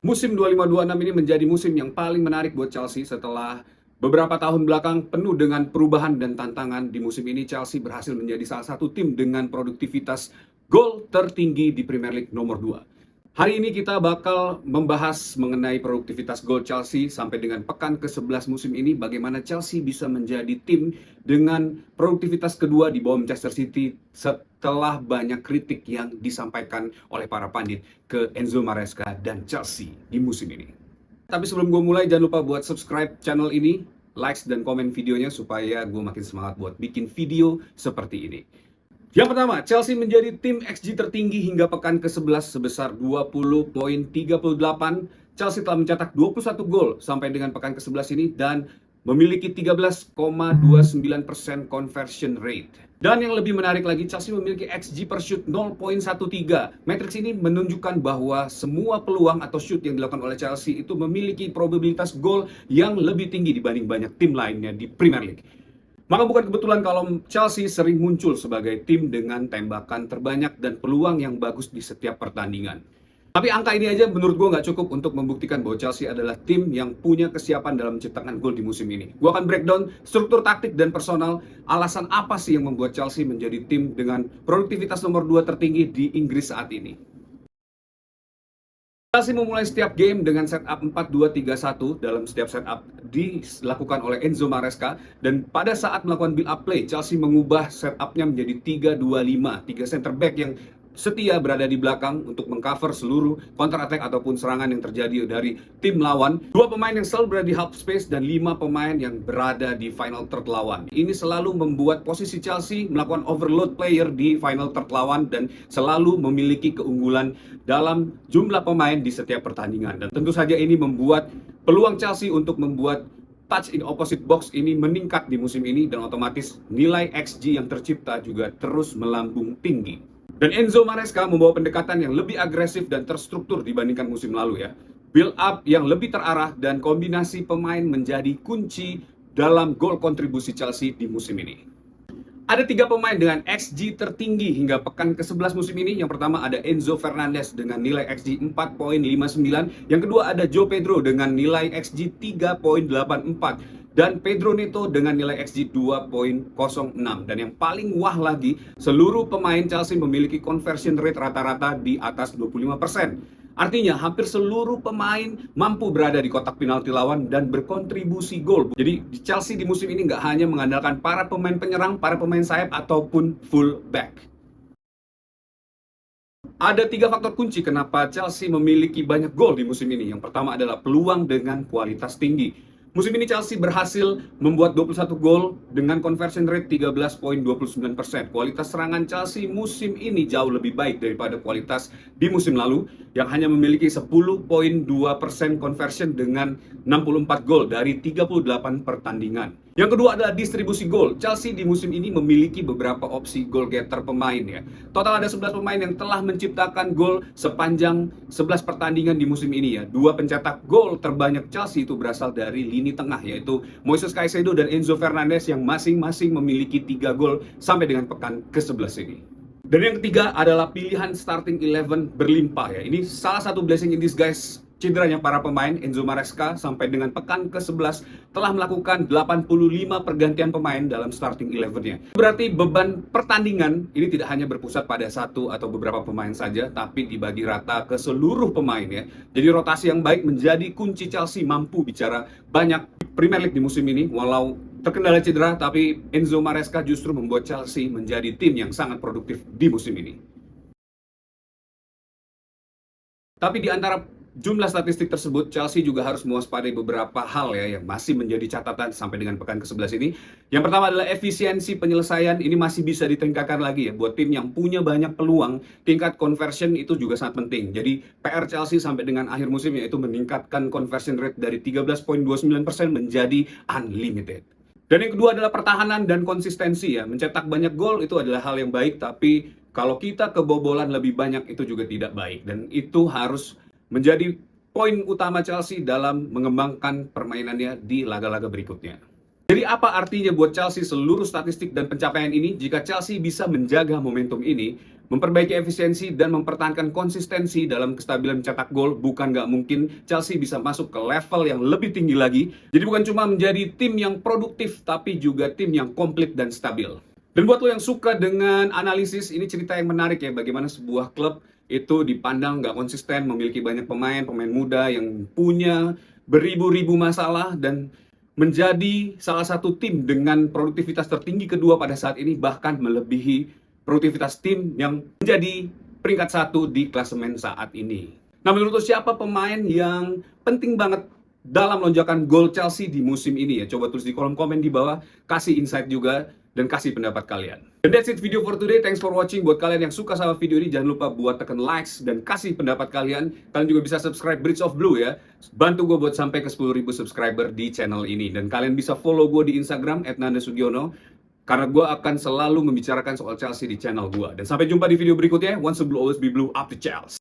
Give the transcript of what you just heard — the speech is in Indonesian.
Musim 25-26 ini menjadi musim yang paling menarik buat Chelsea setelah beberapa tahun belakang penuh dengan perubahan dan tantangan. Di musim ini Chelsea berhasil menjadi salah satu tim dengan produktivitas gol tertinggi di Premier League nomor 2. Hari ini kita bakal membahas mengenai produktivitas gol Chelsea sampai dengan pekan ke-11 musim ini, bagaimana Chelsea bisa menjadi tim dengan produktivitas kedua di bawah Manchester City setelah banyak kritik yang disampaikan oleh para pandit ke Enzo Maresca dan Chelsea di musim ini. Tapi sebelum gue mulai, jangan lupa buat subscribe channel ini, likes dan komen videonya supaya gue makin semangat buat bikin video seperti ini. Yang pertama, Chelsea menjadi tim XG tertinggi hingga pekan ke-11 sebesar 20,38. Chelsea telah mencetak 21 gol sampai dengan pekan ke-11 ini dan memiliki 13,29% conversion rate. Dan yang lebih menarik lagi, Chelsea memiliki XG per shoot 0,13. Matriks ini menunjukkan bahwa semua peluang atau shoot yang dilakukan oleh Chelsea itu memiliki probabilitas gol yang lebih tinggi dibanding banyak tim lainnya di Premier League. Maka bukan kebetulan kalau Chelsea sering muncul sebagai tim dengan tembakan terbanyak dan peluang yang bagus di setiap pertandingan. Tapi angka ini aja menurut gue nggak cukup untuk membuktikan bahwa Chelsea adalah tim yang punya kesiapan dalam menciptakan gol di musim ini. Gue akan breakdown struktur taktik dan personal, alasan apa sih yang membuat Chelsea menjadi tim dengan produktivitas nomor 2 tertinggi di Inggris saat ini. Chelsea memulai setiap game dengan setup 4-2-3-1. Dalam setiap setup dilakukan oleh Enzo Maresca, dan pada saat melakukan build up play, Chelsea mengubah setupnya menjadi 3-2-5. 3 center back yang setia berada di belakang untuk mengcover seluruh counter attack ataupun serangan yang terjadi dari tim lawan. 2 pemain yang selalu berada di half space dan 5 pemain yang berada di final third lawan. Ini selalu membuat posisi Chelsea melakukan overload player di final third lawan dan selalu memiliki keunggulan dalam jumlah pemain di setiap pertandingan. Dan tentu saja ini membuat peluang Chelsea untuk membuat touch in opposite box ini meningkat di musim ini, dan otomatis nilai XG yang tercipta juga terus melambung tinggi. Dan Enzo Maresca membawa pendekatan yang lebih agresif dan terstruktur dibandingkan musim lalu ya. Build up yang lebih terarah dan kombinasi pemain menjadi kunci dalam gol kontribusi Chelsea di musim ini. Ada 3 pemain dengan XG tertinggi hingga pekan ke-11 musim ini. Yang pertama ada Enzo Fernandez dengan nilai XG 4,59. Yang kedua ada João Pedro dengan nilai XG 3,84. Dan Pedro Neto dengan nilai XG 2,06. Dan yang paling wah lagi, seluruh pemain Chelsea memiliki conversion rate rata-rata di atas 25%. Artinya hampir seluruh pemain mampu berada di kotak penalti lawan dan berkontribusi gol. Jadi di Chelsea di musim ini nggak hanya mengandalkan para pemain penyerang, para pemain sayap ataupun full back. Ada 3 faktor kunci kenapa Chelsea memiliki banyak gol di musim ini. Yang pertama adalah peluang dengan kualitas tinggi. Musim ini Chelsea berhasil membuat 21 gol dengan conversion rate 13,29%. Kualitas serangan Chelsea musim ini jauh lebih baik daripada kualitas di musim lalu yang hanya memiliki 10,2% conversion dengan 64 gol dari 38 pertandingan. Yang kedua adalah distribusi gol. Chelsea di musim ini memiliki beberapa opsi goal getter pemain ya. Total ada 11 pemain yang telah menciptakan gol sepanjang 11 pertandingan di musim ini ya. 2 pencetak gol terbanyak Chelsea itu berasal dari lini tengah, yaitu Moises Caicedo dan Enzo Fernandez yang masing-masing memiliki 3 gol sampai dengan pekan ke-11 ini. Dan yang ketiga adalah pilihan starting 11 berlimpah ya. Ini salah satu blessing in disguise cederanya para pemain. Enzo Maresca sampai dengan pekan ke-11 telah melakukan 85 pergantian pemain dalam starting 11-nya. Berarti beban pertandingan ini tidak hanya berpusat pada satu atau beberapa pemain saja, tapi dibagi rata ke seluruh pemain ya. Jadi rotasi yang baik menjadi kunci Chelsea mampu bicara banyak Premier League di musim ini. Walau terkendala cedera, tapi Enzo Maresca justru membuat Chelsea menjadi tim yang sangat produktif di musim ini. Tapi di antara jumlah statistik tersebut, Chelsea juga harus mewaspadai beberapa hal ya yang masih menjadi catatan sampai dengan pekan ke-11 ini. Yang pertama adalah efisiensi penyelesaian. Ini masih bisa ditingkatkan lagi ya. Buat tim yang punya banyak peluang, tingkat conversion itu juga sangat penting. Jadi PR Chelsea sampai dengan akhir musim yaitu meningkatkan conversion rate dari 13,29% menjadi unlimited. Dan yang kedua adalah pertahanan dan konsistensi ya. Mencetak banyak gol itu adalah hal yang baik, tapi kalau kita kebobolan lebih banyak itu juga tidak baik. Dan itu harus menjadi poin utama Chelsea dalam mengembangkan permainannya di laga-laga berikutnya. Jadi apa artinya buat Chelsea seluruh statistik dan pencapaian ini? Jika Chelsea bisa menjaga momentum ini, memperbaiki efisiensi dan mempertahankan konsistensi dalam kestabilan mencetak gol, bukan nggak mungkin Chelsea bisa masuk ke level yang lebih tinggi lagi. Jadi bukan cuma menjadi tim yang produktif, tapi juga tim yang komplit dan stabil. Dan buat lo yang suka dengan analisis, ini cerita yang menarik ya, bagaimana sebuah klub itu dipandang nggak konsisten, memiliki banyak pemain muda yang punya beribu-ribu masalah, dan menjadi salah satu tim dengan produktivitas tertinggi kedua pada saat ini, bahkan melebihi produktivitas tim yang menjadi peringkat 1 di klasemen saat ini. Nah, menurut lo siapa pemain yang penting banget dalam lonjakan gol Chelsea di musim ini ya? Coba tulis di kolom komen di bawah, kasih insight juga, dan kasih pendapat kalian. Dan that's it video for today. Thanks for watching. Buat kalian yang suka sama video ini, jangan lupa buat tekan likes dan kasih pendapat kalian. Kalian juga bisa subscribe Bridge of Blue ya. Bantu gue buat sampai ke 10.000 subscriber di channel ini. Dan kalian bisa follow gue di Instagram @nandasugiono, karena gue akan selalu membicarakan soal Chelsea di channel gue. Dan sampai jumpa di video berikutnya. Once a blue, always be blue, up to Chelsea.